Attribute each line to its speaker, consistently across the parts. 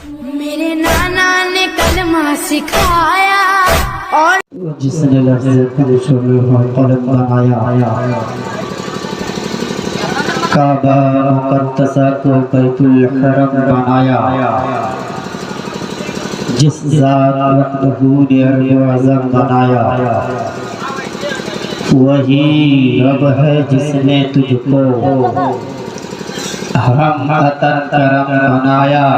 Speaker 1: میرے نانا نے کلمہ سکھایا اور
Speaker 2: جس نے لفظ قدس میں قلم بنایا، کعبہ مقدسہ کو بیت الحرم بنایا، جس ذات وحدہ نے عرش و عظم بنایا، وہی رب ہے جس نے تجھ کو حرم عطر کرم بنایا،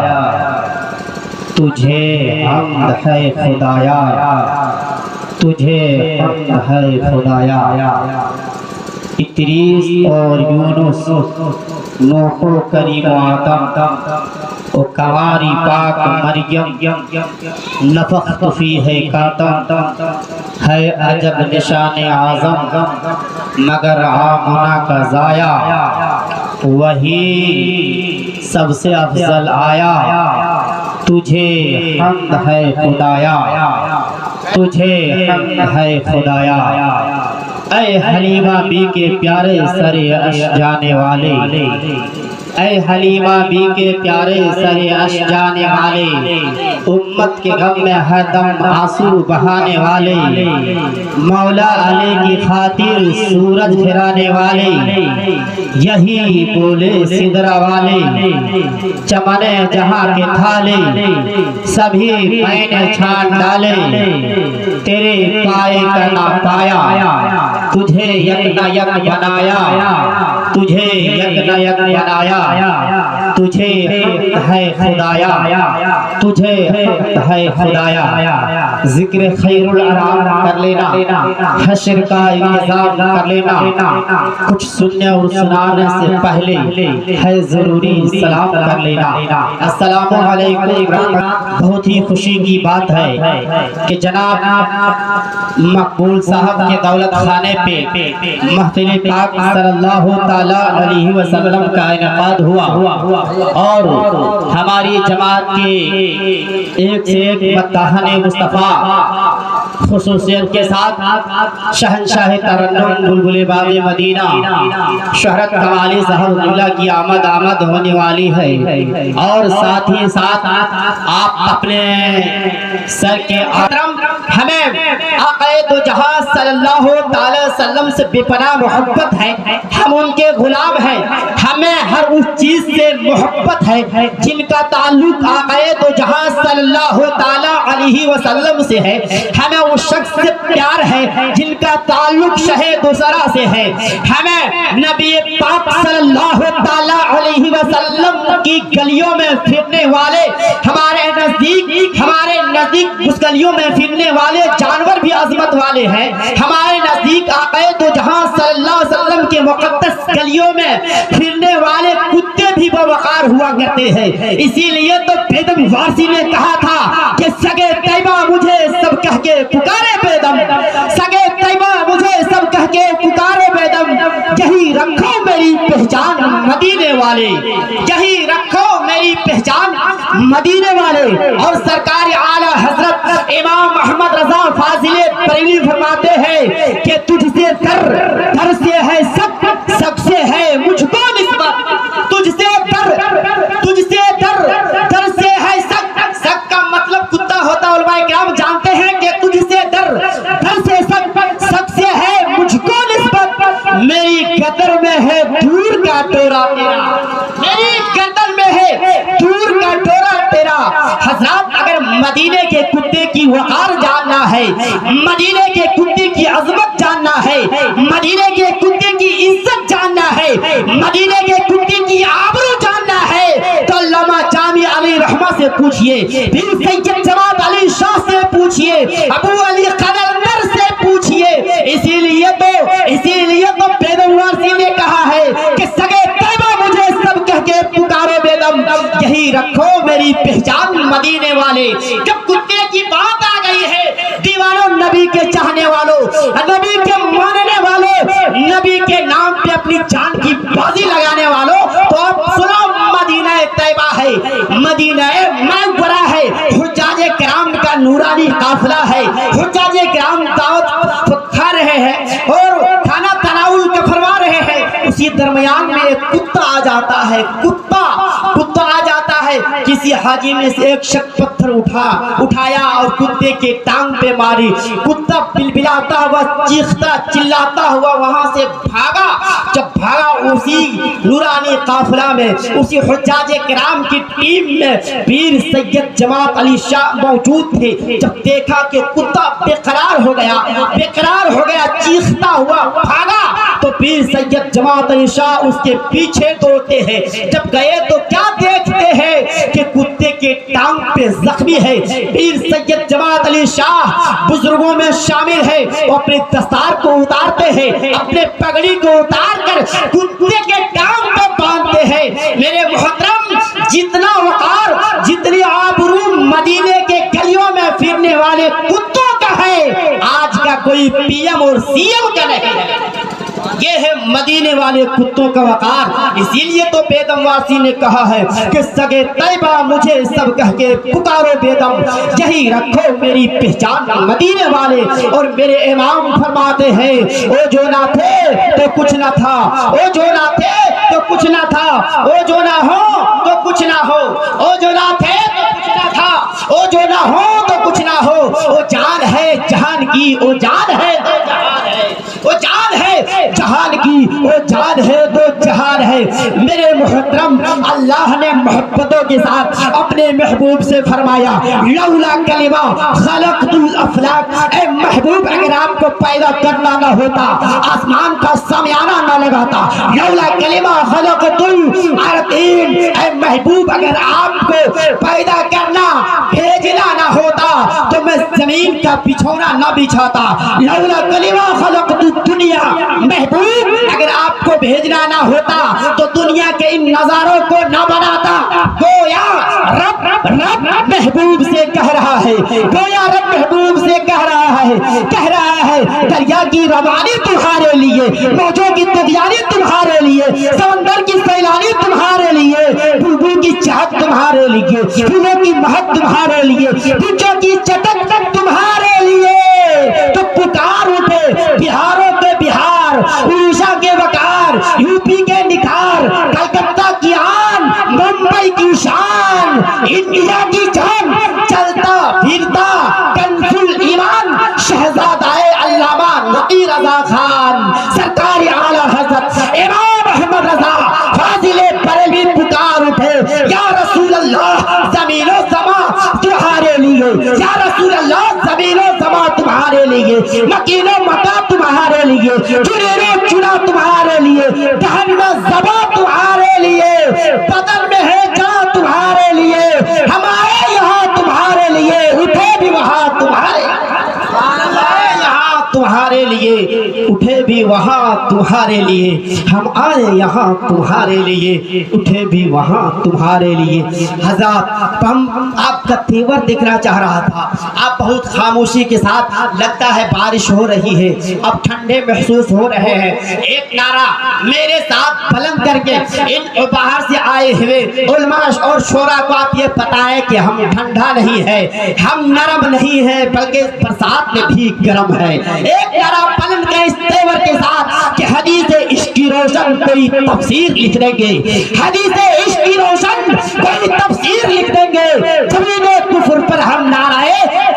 Speaker 2: تجھے حمد ہے خدایا، تجھے حمد ہے خدایا۔ ادریس اور یونس، نوح و کریم و آدم و کنواری پاک مریم، نفخت فیہ کاتم، ہے عجب نشان اعظم، مگر آمنہ کا ضائع، وہی سب سے افضل آیا، تجھے حمد ہے خدایا، تجھے حمد ہے خدایا۔ اے حلیمہ بی کے پیارے سر عرش جانے والے، اے حلیمہ بی کے پیارے سر عرش جانے والے، امت کے غم میں ہر دم آنسو بہانے والے، مولا علی کی خاطر سورج پھرانے والے، یہی بولے سدرہ والے، چمن جہاں کے تھالے سبھی میں نے چھان ڈالے، تیرے پائے کا نہ پایا، تجھے یک نہ یک بنایا، تجھے یک نہ یک بنایا، تجھے ہے خدایا، تجھے ہے خدایا۔ ذکر خیر الانام کر لینا، حشر کا انتظام کر لینا، کچھ سننے اور سنانے سے پہلے ہے ضروری سلام کر لینا۔ السلام علیکم رحمت۔ بہت ہی خوشی کی بات ہے کہ جناب مقبول صاحب کے دولت خانے پہ محفل پاک صلی اللہ تعالیٰ علیہ وسلم کا انعقاد ہوا، اور ہماری جماعت کے ایک سے ایک مداحان مصطفیٰ خصوصیت کے ساتھ شہنشاہ ترنم بلبل باغ مدینہ شہرت کمالی صاحب اللہ کی آمد ہونے والی ہے، اور ساتھ ہی ساتھ آپ اپنے سر کے احترام ہمیں آقا دو جہاں صلی اللہ تعالی وسلم سے بے پناہ محبت ہے، ہم ان کے غلام ہیں، ہمیں ہر اس چیز سے محبت ہے جن کا تعلق آقا دو جہاں صلی اللہ تعالی علیہ وسلم سے ہے، ہمیں اس شخص سے پیار ہے جن کا تعلق شہ دوسرا سے ہے، ہمیں نبی پاک صلی اللہ تعالی علیہ وسلم کی گلیوں میں پھرنے والے، ہمارے نزدیک اس گلیوں میں پھرنے والے جانور بھی عظمت والے ہیں، ہمارے نزدیک آقا دو جہاں صلی اللہ علیہ وسلم کے مقدس گلیوں میں پھرنے والے کتے بھی بوقار ہوا کرتے ہیں۔ اسی لیے تو بیدم فارسی نے کہا تھا کہ سگے طیبہ مجھے سب کہہ کے پکارے بیدم، سگے طیبہ مجھے سب کہہ کے پکارے بیدم، یہی رکھو میری پہچان مدینے والے، یہی رکھو میری پہچان مدینے والے۔ اور سرکار اعلیٰ حضرت امام محمد رضا فاضل بریلوی فرماتے ہیں کہ تجھ سے در سے ہے سب سے ہے مجھ کو نسبت، تجھ سے در سے ہے سب کا مطلب کتا ہوتا، علماء کرام جانتے ہیں کہ تجھ سے در سے سب سے ہے مجھ کو نسبت، میری قدر میں ہے دور کا ٹورا تیرا، میری قدر میں ہے دور کا ٹورا تیرا۔ حضرات اگر مدینے کے کتے کی وقار جاننا ہے، مدینے کے کتے کی عظمت جاننا ہے، مدینے کے کتے کی عزت جاننا ہے، مدینے کے کتے کی آبرو جاننا ہے، تو علامہ جامی علی رحمہ سے پوچھئے، پھر سید جماعت علی شاہ سے پوچھئے، ابو علی قلندر سے پوچھئے۔ اسی لیے تو بیدم وارسی نے کہا ہے کہ سگے طیبہ مجھے سب کہہ کے پکارے بیدم، یہی رکھو میری پہچان مدینے والے۔ جب کتے کی بات آ گئی ہے، دیوانوں نبی کے چاہنے والوں، نبی کے ماننے والوں، نبی کے نام پہ اپنی جان کی بازی لگانے والوں، تو اب سنو مدینہ طیبہ ہے، مدینہ منورہ ہے، حجاج کرام کا نورانی قافلہ ہے، حجاج کرام دعوت کھا رہے ہیں اور کھانا تناول کا فرما رہے ہیں، اسی درمیان میں ایک کتا آ جاتا ہے، کتا آ جاتا ہے کسی حاجی میں سے ایک شخص پتھر اٹھایا اور کتے کے ٹانگ پہ ماری. کتا بلبلاتا ہوا چیختا چلاتا ہوا وہاں سے بھاگا. جب بھاگا اسی نورانی قافلہ میں اسی حجاج کرام کی ٹیم میں پیر سید جماعت علی شاہ موجود تھے. جب دیکھا کہ کتا بے قرار ہو گیا چیختا ہوا بھاگا تو پیر سید جماعت علی شاہ اس کے پیچھے دوڑتے ہیں. جب گئے تو کیا دیکھتے ہیں کہ کتے کے ٹانگ پہ زخمی ہے. پیر سید جماعت علی شاہ بزرگوں میں شامل ہے. وہ اپنے دستار کو اتارتے ہیں, اپنے پگڑی کو اتار کر کتے کے ٹانگ پہ باندھتے ہیں. میرے محترم, جتنا وقار جتنی آبرو مدینے کے گلیوں میں پھرنے والے کتوں کا ہے, آج کا کوئی پی ایم اور سی ایم کا نہیں ہے. یہ ہے مدینے والے کتوں کا وقار. اسی لیے تو بیدم واسی نے کہا ہے کہ سگے طیبہ مجھے سب کہہ کے پکارو بیدم, یہی رکھو میری پہچان. مدینے والے اور میرے امام فرماتے ہیں او جو نہ تھے تو کچھ نہ تھا, او جو نہ تھے تو کچھ نہ تھا, او جو نہ ہو تو کچھ نہ ہو, او جو نہ تھے تو کچھ نہ تھا, او جو نہ ہو تو کچھ نہ ہو. او جان ہے جہان کی, او جان ہے دو جہان ہے, او جان ہے جہان کی, او جان ہے دو جہان ہے. میرے محترم, اللہ نے محبتوں کے ساتھ اپنے محبوب سے فرمایا لولا کلمہ خلقت الافلاک. اے محبوب, اگر آپ کو پیدا کرنا نہ ہوتا آسمان کا سمیانہ نہ لگاتا. لولا کلمہ خلقت الارضین. اے محبوب, اگر آپ کو پیدا کرنا بھیجنا نہ ہوتا تو میں زمین کا بچھونا نہ بچھاتا. لولا کلمہ خلقت الدنیا. محبوب, اگر آپ کو بھیجنا نہ ہوتا تو دنیا کے ان نظاروں کو نہ بناتا. گویا رب محبوب سے کہہ رہا ہے, گویا رب محبوب سے کہہ رہا ہے دریا کی روانی تمہارے لیے, موجوں کی طغیانی تمہارے لیے, سمندر کی سیلانی تمہارے لیے, بلبل کی چہک تمہارے لیے, پھولوں کی مہک تمہارے لیے, بچوں کی چٹک تمہارے لیے. تو پکار اٹھے بہاروں کے بہار, اڑیسہ کے وقار, یو پی کے نکھار, کلکتہ کی آن, ممبئی کی شان, انڈیا کی جان, چلتا پھرتا کنز ایمان, شہزادہ علامہ نقی رضا خان, سرکار اعلیٰ حضرت امام احمد رضا فاضل بریلوی پکار اٹھے یا رسول اللہ زمین و سما تمہارے لیے, یا رسول اللہ زمین و سما تمہارے لیے, مکین و مکہ تمہارے لیے, چنیر و چنا تمہارے لیے, دہن میں زبا تمہارے لیے, بدن میں ہے جان تمہارے لیے, ہمارے یہاں تمہارے لیے, اٹھے بھی وہاں تمہارے تمہارے لیے, اٹھے بھی وہاں تمہارے لیے, ہم آئے یہاں تمہارے لیے, اٹھے بھی وہاں تمہارے لیے. حضرات, ہم آپ کا تیور دیکھنا چاہ رہا تھا. آپ بہت خاموشی کے ساتھ, لگتا ہے بارش ہو رہی ہے, اب ٹھنڈے محسوس ہو رہے ہیں. ایک نعرہ میرے ساتھ بلند کر کے ان باہر سے آئے ہوئے علماء اور شورا کو آپ یہ بتائیں کہ ہم ٹھنڈا نہیں ہے, ہم نرم نہیں ہے, بلکہ برسات میں بھی گرم ہے. ایک نعرہ بلند کا اس تیور کے ساتھ کہ حدیث عشق کی روشن کوئی تفسیر لکھ دیں گے, حدیث عشق کی روشن کوئی تفسیر لکھ دیں گے, زمین کفر پر ہم نعرہ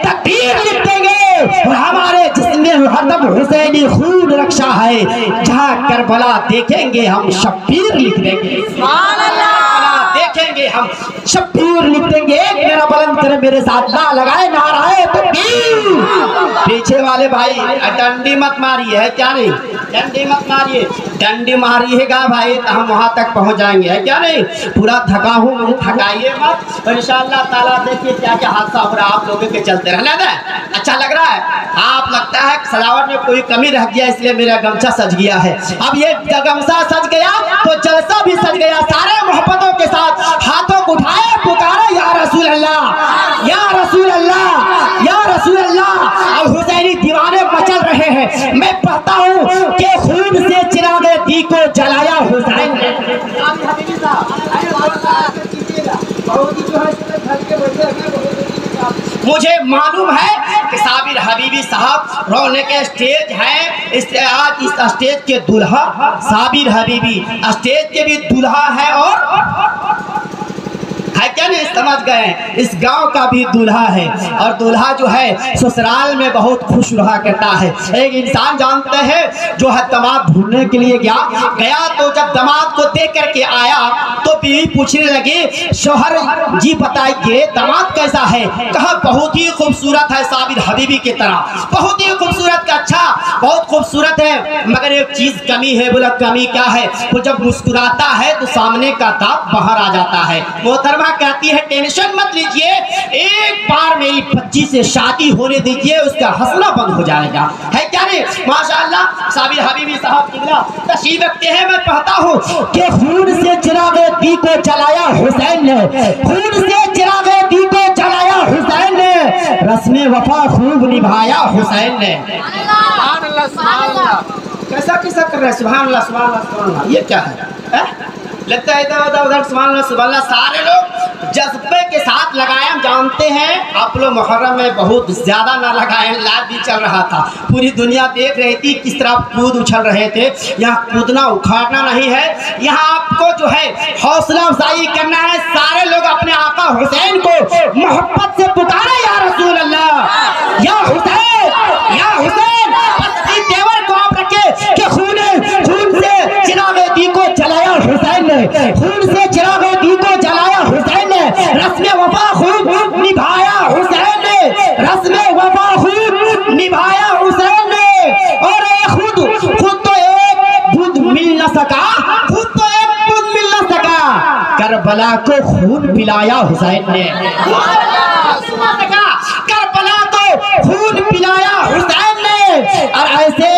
Speaker 2: تکبیر لکھ دیں گے, اور ہمارے جسم میں ہردم حسینی خون رکشا ہے, جہاں کربلا دیکھیں گے ہم شبیر لکھ دیں گے, سبحان اللہ, دیکھیں گے ہم شبیر لکھ دیں گے. ایک میرا بلند کرے میرے ساتھ, نہ لگائے نعرہ تکبیر. پیچھے والے بھائی ڈنڈی مت ماری ہے کیا نہیں, ڈنڈی مت ماریے, ڈنڈی ماریے گا بھائی تو ہم وہاں تک پہنچ جائیں گے, ہے کیا نہیں. پورا تھکا ہوں, مجھے تھکائیے مت, اور انشاءاللہ تعالیٰ دیکھیے کیا کیا حادثہ ہو رہا ہے آپ لوگوں کے چلتے رہنا ہے. اچھا لگ رہا ہے, آپ لگتا ہے سجاوٹ میں کوئی کمی رہ گیا اس لیے میرا گمچہ سج گیا ہے. اب یہ گمچہ سج گیا تو جلسہ بھی سج گیا. سارے محبتوں کے ساتھ ہاتھوں کو اٹھائے, پکارے یا رسول اللہ, یا رسول اللہ, یا رسول اللہ. اب حسینی دیوانے مچل رہے ہیں. میں پڑھتا ہوں کہ خون سے چراغ دی کو جلایا حسین نے. مجھے معلوم ہے کہ صابر حبیبی صاحب رونق اسٹیج ہے, آج اس اسٹیج کے دلہا صابر حبیبی اسٹیج کے بھی دلہا ہے, اور ہے کیا نہیں سمجھ گئے؟ اس گاؤں کا بھی دولہا ہے اور دولہا جو ہے سسرال میں بہت خوش رہا کرتا ہے۔ ایک انسان جانتے ہیں جو ہے داماد ڈھونڈنے کے لیے گیا تو جب داماد کو دیکھ کر کے آیا تو بیوی پوچھنے لگی شوہر جی بتائیے داماد کیسا ہے؟ کہا بہت ہی خوبصورت ہے صابر حبیبی کی طرح، بہت ہی خوبصورت کا اچھا بہت خوبصورت ہے مگر ایک چیز کمی ہے۔ بولا کمی کیا ہے؟ وہ جب مسکراتا ہے تو سامنے کا دانت باہر آ جاتا ہے۔ محترمہ کہتی ہے ٹینشن مت لیجئے، ایک بار میری بچی سے شادی ہونے دیجئے اس کا ہنسنا بند ہو جائے گا، ہے کیا نہیں؟ ماشاءاللہ صابر حبیبی صاحب قبلہ تشریف رکھتے ہیں۔ میں پڑھتا ہوں کہ خون سے چراغ دی کو جلایا حسین نے، خون سے چراغ دی کو جلایا حسین نے، رسم وفا خوب نبھایا حسین نے۔ سبحان اللہ سبحان اللہ، کیسا کیسا کر رہے ہیں؟ سبحان اللہ سبحان اللہ سبحان اللہ، یہ کیا ہے؟ لگتا ہے ادھر ادھر سبحان اللہ سبحان اللہ، سارے لوگ جذبے کے ساتھ لگائیں۔ ہم جانتے ہیں آپ لوگ محرم میں بہت زیادہ نہ لگائیں، لائیو بھی چل رہا تھا، پوری دنیا دیکھ رہی تھی کس طرح کود اچھل رہے تھے۔ یہاں کودنا اکھاڑنا نہیں ہے، یہاں آپ کو جو ہے حوصلہ افزائی کرنا ہے۔ سارے لوگ اپنے آقا حسین کو محبت سے پکارے یا رسول اللہ، یا حسین یا حسین۔ اسی تیور کو آپ رکھے کہ خون سے چراغ دی کو جلایا حسین نے، خون سے چراغ دی کو جلایا حسین نے، رسم وفا خوب نبھایا حسین نے، رسم وفا خوب نبھایا حسین نے۔ اور خود تو ایک بدھ مل نہ سکا، خود تو ایک بدھ مل نہ سکا، کربلا کو خون پلایا حسین نے، کربلا کو خون پلایا حسین نے۔ اور ایسے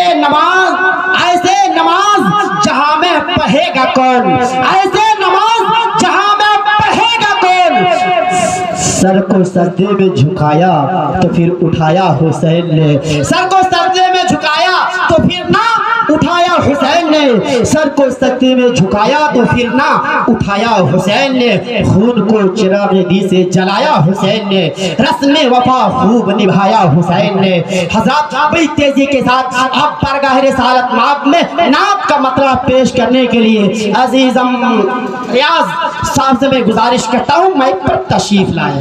Speaker 2: نماز جہاں میں پڑھے گا کون، ایسے نماز جہاں میں پڑھے گا کون۔ سر کو سجدے میں جھکایا تو پھر اٹھایا حسین نے، سر کو سجدے میں جھکایا تو پھر نہ اٹھایا حسین نے، سر کو سجدے میں جھکایا تو پھر نہ اٹھایا حسین نے، خون کو چراغ دی سے جلایا حسین نے، رسم وفا خوب نبھایا حسین نے۔ حضرات بڑی تیزی کے ساتھ آپ بارگاہ رسالت مآب میں نعت کا مطلب پیش کرنے کے لیے عزیزم ریاض صاحب سے میں گزارش کرتا ہوں مائک پر تشریف لائیں۔